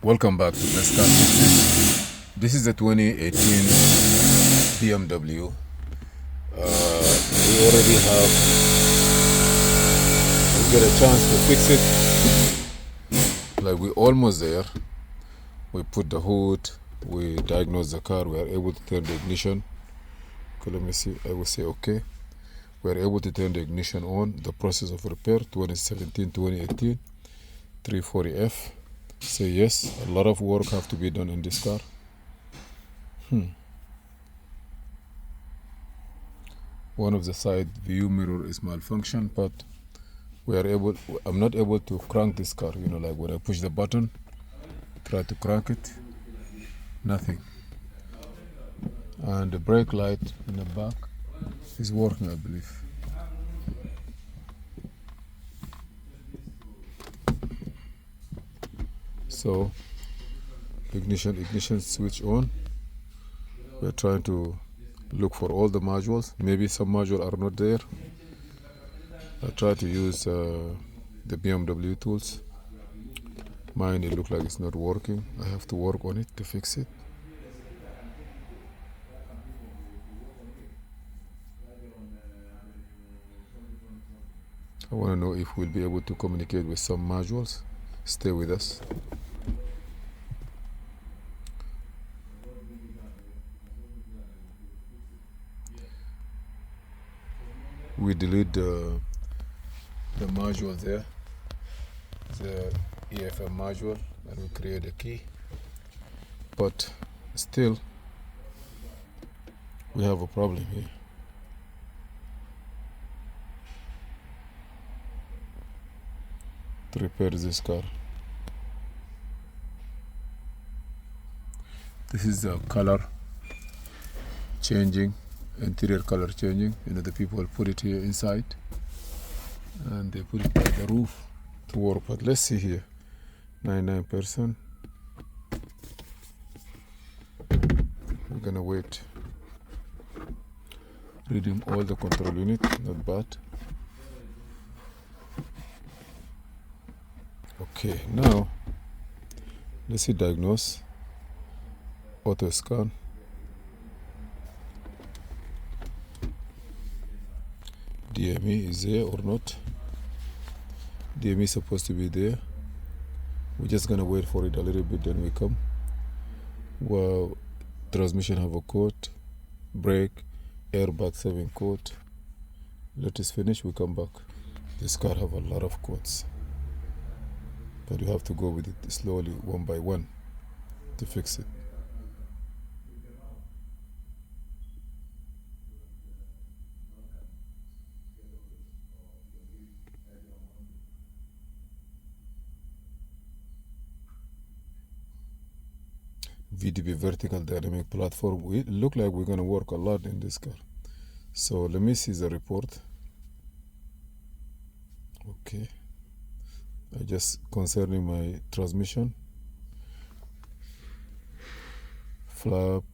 Welcome back to Best Car Fixes. This is a 2018 BMW. We already have, we get a chance to fix it. Like we're almost there. We put the hood, we diagnose the car, we are able to turn the ignition. Okay, let me see, I will say okay. We are able to turn the ignition on. The process of repair, 2017, 2018, 340F. Say yes, a lot of work have to be done in this car. One of the side view mirror is malfunction, but I'm not able to crank this car, like when I push the button, try to crank it, nothing. And the brake light in the back is working, I believe. So ignition switch on. We're trying to look for all the modules. Maybe some modules are not there. I try to use the BMW tools. Mine, it looks like it's not working. I have to work on it to fix it. I want to know if we'll be able to communicate with some modules. Stay with us. We delete the module there, the EFM module, and we create a key. But still, we have a problem here. To repair this car. This is the color changing, interior color changing. The people put it here inside and they put it by the roof to work. But let's see here, 99%. We're gonna wait. Reading all the control unit, not bad. Okay, now let's see diagnose, auto scan. DME is there or not? DME is supposed to be there. We're just gonna wait for it a little bit, then we come. Well, transmission have a code, brake, airbag 7 code. Let us finish, we come back. This car have a lot of codes, but you have to go with it slowly, one by one, to fix it. VDB vertical dynamic platform. We look like we're gonna work a lot in this car. So let me see the report. Okay. I just concerning my transmission, flap,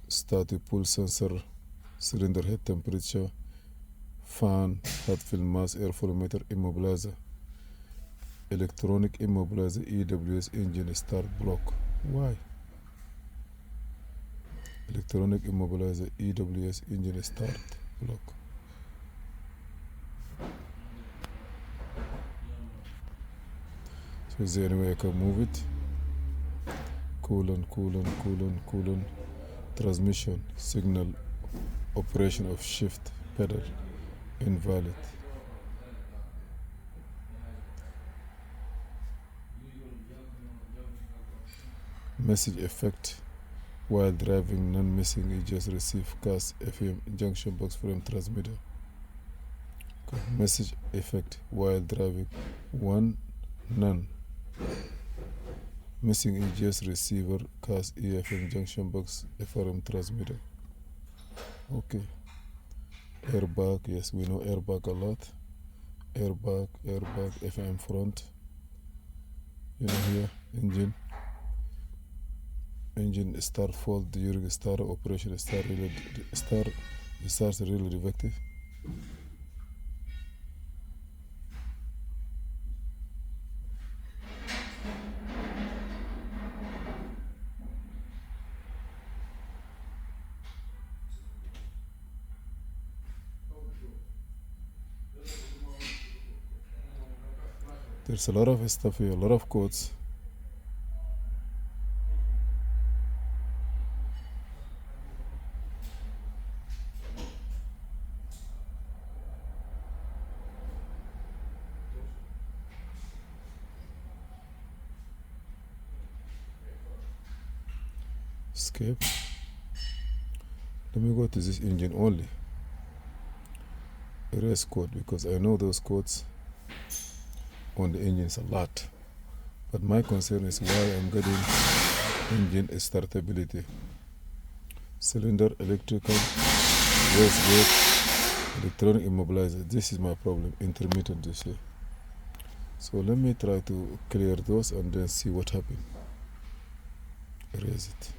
static pull sensor, cylinder head temperature, fan, hot fill mass, airflow meter, immobilizer, electronic immobilizer, EWS engine start block. Why? Electronic immobilizer, EWS engine start block. So is there any way I can move it? Coolant. Transmission signal operation of shift pedal invalid. Message effect while driving, none missing. You just receive cast FM junction box from transmitter. Okay. Message effect while driving, one, none. Missing EGS receiver, cast EFM junction box, FM transmitter. Okay. Airbag, yes, we know airbag a lot. Airbag, FM front. Here, engine start fault during start operation, starts really defective. There's a lot of stuff here, a lot of codes. Escape. Let me go to this engine only. Erase code, because I know those codes on the engines a lot. But my concern is why I'm getting engine startability. Cylinder, electrical, wastegate, electronic immobilizer. This is my problem, intermittent this here. So let me try to clear those and then see what happened. Erase it.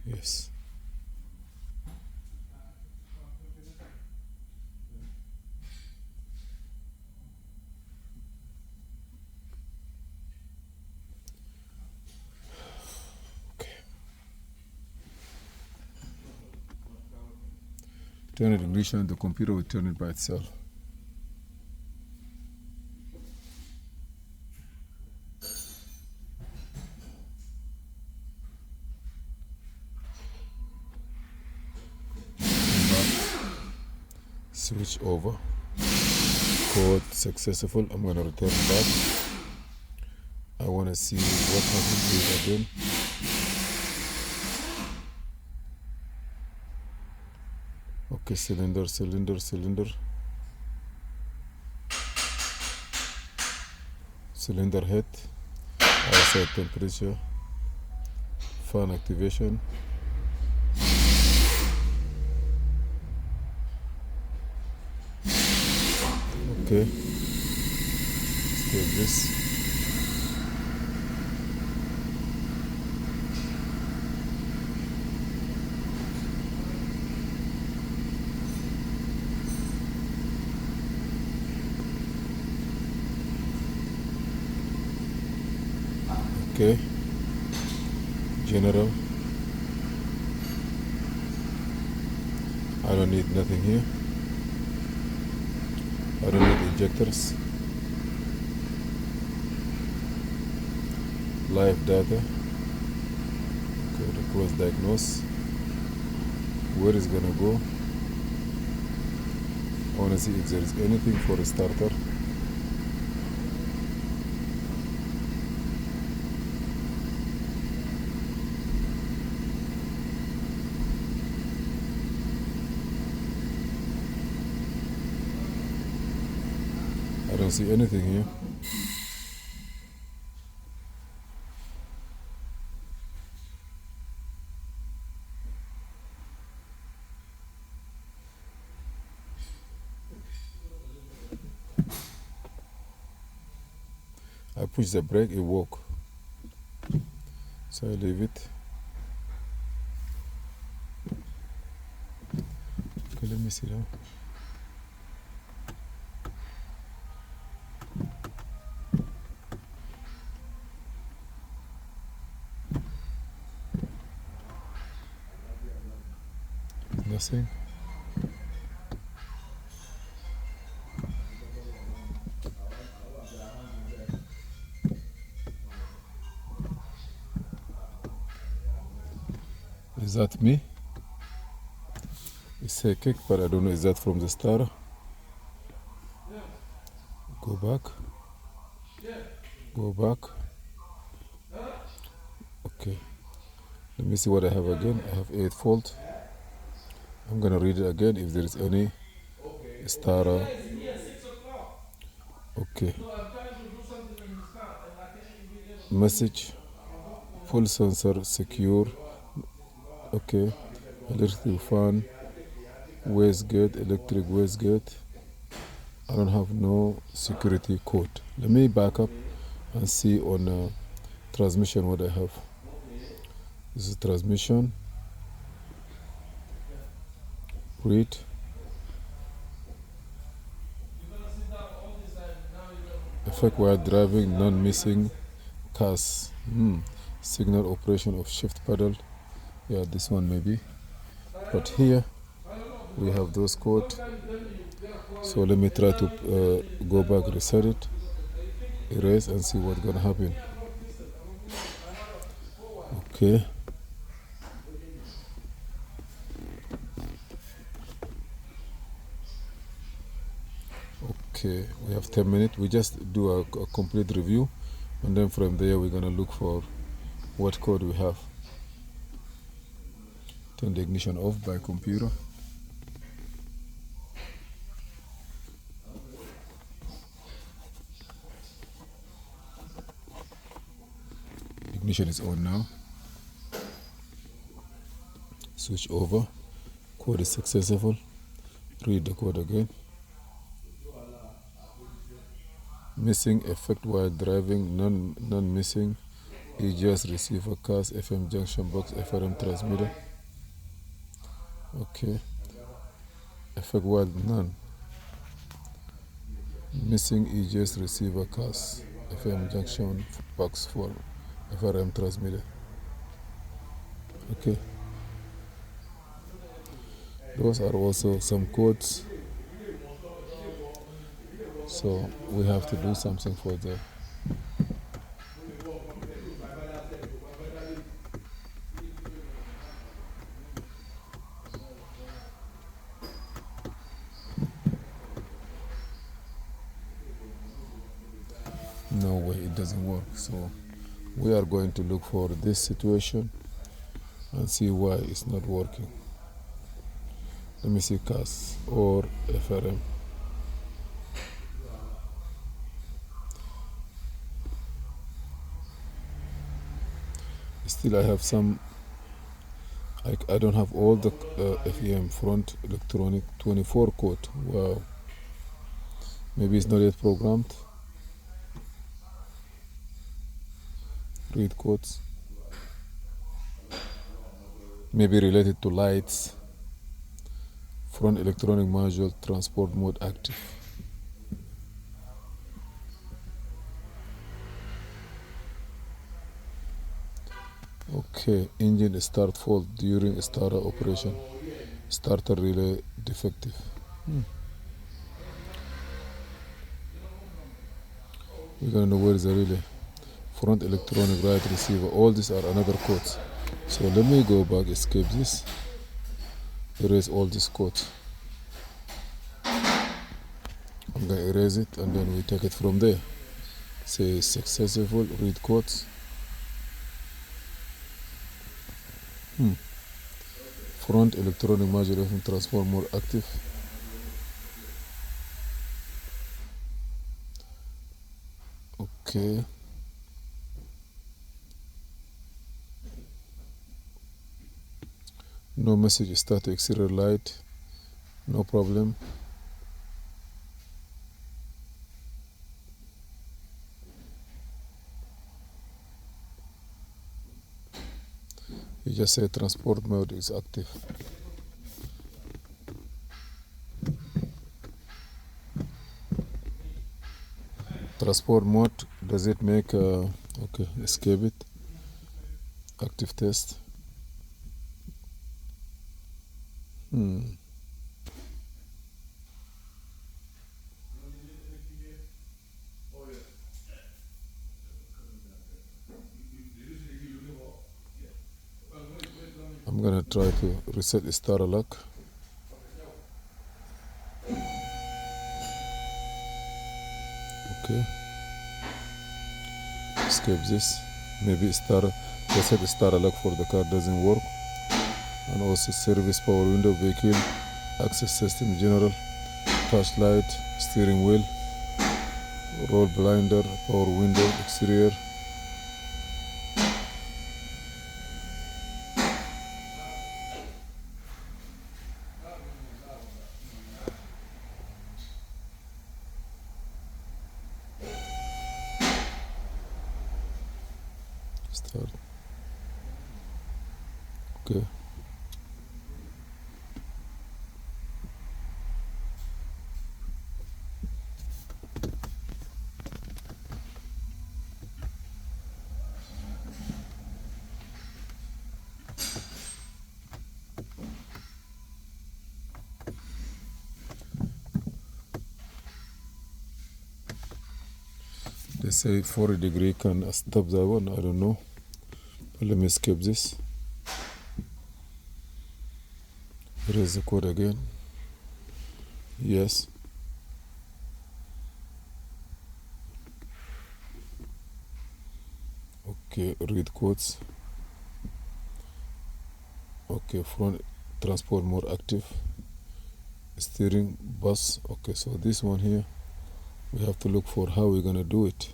Yes. Turn it ignition, the computer will turn it by itself. Switch over. Code successful. I'm going to return back. I want to see what happened here again. Okay, cylinder. Cylinder head, outside temperature, fan activation. Okay, take this. Okay, general. I don't need nothing here. I don't need injectors. Live data. Okay, the close diagnose. Where is gonna go? I wanna see if there is anything for a starter. I don't see anything here. I push the brake, it works. So I leave it. Okay, let me see now. Nothing. Is that me? It's a kick, but I don't know, is that from the starter? Go back. Go back. Okay. Let me see what I have again. I have 8 volt. I'm gonna read it again if there is any starter. Okay. Message. Full sensor secure. Okay. Electric fan. Wastegate. Electric wastegate. I don't have no security code. Let me back up and see on transmission what I have. This is transmission. Read. Effect while driving, non-missing cars. Signal operation of shift pedal. Yeah, this one maybe. But here we have those codes. So let me try to go back, reset it, erase, and see what's gonna happen. Okay. Okay, we have 10 minutes. We just do a complete review, and then from there we're gonna look for what code we have. Turn the ignition off by computer. Ignition is on now. Switch over. Code is successful. Read the code again. Missing effect while driving, none missing. EGS receiver, cast, FM junction box, FRM transmitter. Okay. Effect while none. Missing EGS receiver, cast, FM junction box for FRM transmitter. Okay. Those are also some codes. So we have to do something for them. No way, it doesn't work. So we are going to look for this situation and see why it's not working. Let me see CAS or FRM. Still I have some, I don't have all the FEM front electronic 24 code. Wow. Maybe it's not yet programmed. Read codes. Maybe related to lights. Front electronic module transport mode active. Okay, engine start fault during starter operation. Starter relay defective. We're gonna know where is the relay. Front electronic right receiver. All these are another codes. So let me go back, escape this, erase all these codes. I'm gonna erase it and then we take it from there. Say successful, read codes. Front electronic modulation transform more active. Okay. No message start to exterior light. No problem. You just say transport mode is active. Transport mode, does it make okay, escape it. Active test. I'm gonna try to reset the starter lock. Okay. Escape this. Maybe reset the starter lock for the car doesn't work. And also service, power window, vehicle, access system, general, touch light, steering wheel, roll blinder, power window, exterior. Start. Okay. They say 40-degree can stop that one. I don't know. But let me skip this. Here is the code again. Yes. Okay, read codes. Okay, front transport more active. Steering bus. Okay, so this one here, we have to look for how we're gonna do it.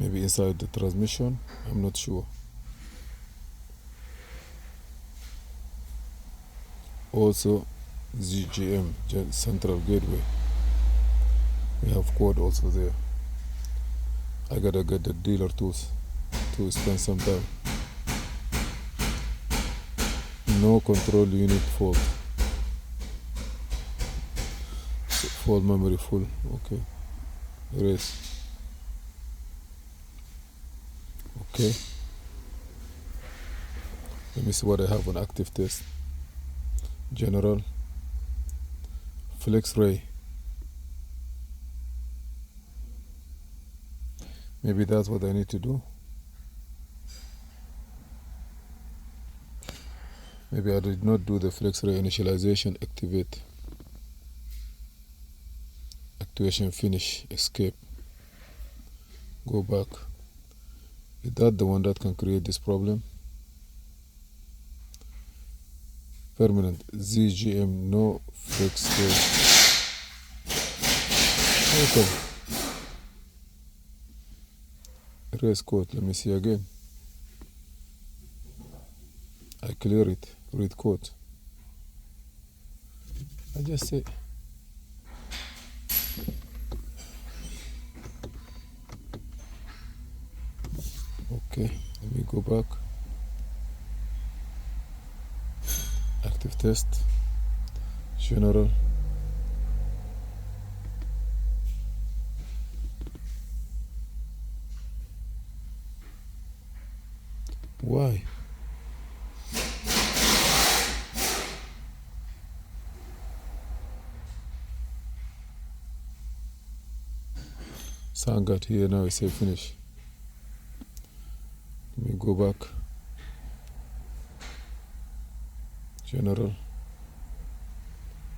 Maybe inside the transmission, I'm not sure. Also ZGM, central gateway, we have code also there. I gotta get the dealer tools to spend some time. No control unit fault. Full memory full. Okay, erase. Okay, let me see what I have on active test. General, flex ray. Maybe that's what I need to do. Maybe I did not do the flex ray initialization. Activate, actuation, finish, escape, go back. Is that the one that can create this problem? Permanent ZGM, no flex ray. Okay, erase code. Let me see again. I clear it. Read code. I just say okay. Let me go back. Active test, general, why? Sound got here now. I say finish. Let me go back. General,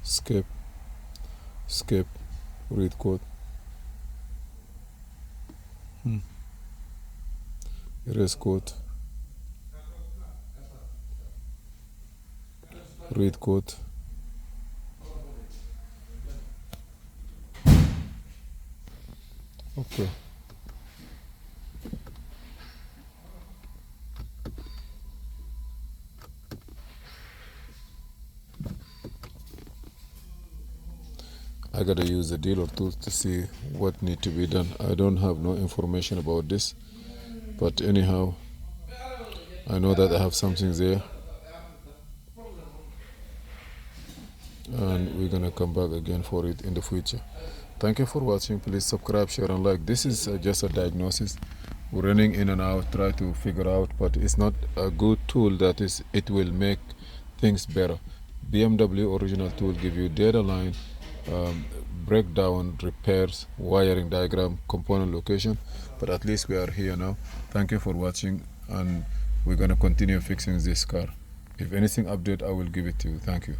escape, escape, read code. Erase code. Read code. Okay. I gotta use the dealer tools to see what need to be done. I don't have no information about this, but anyhow, I know that I have something there, and we're gonna come back again for it in the future. Thank you for watching. Please subscribe, share, and like. This is just a diagnosis. We're running in and out, try to figure out, but it's not a good tool that is. It will make things better. BMW original tool give you data line, breakdown, repairs, wiring diagram, component location, but at least we are here now. Thank you for watching, and we're gonna continue fixing this car. If anything update, I will give it to you. Thank you.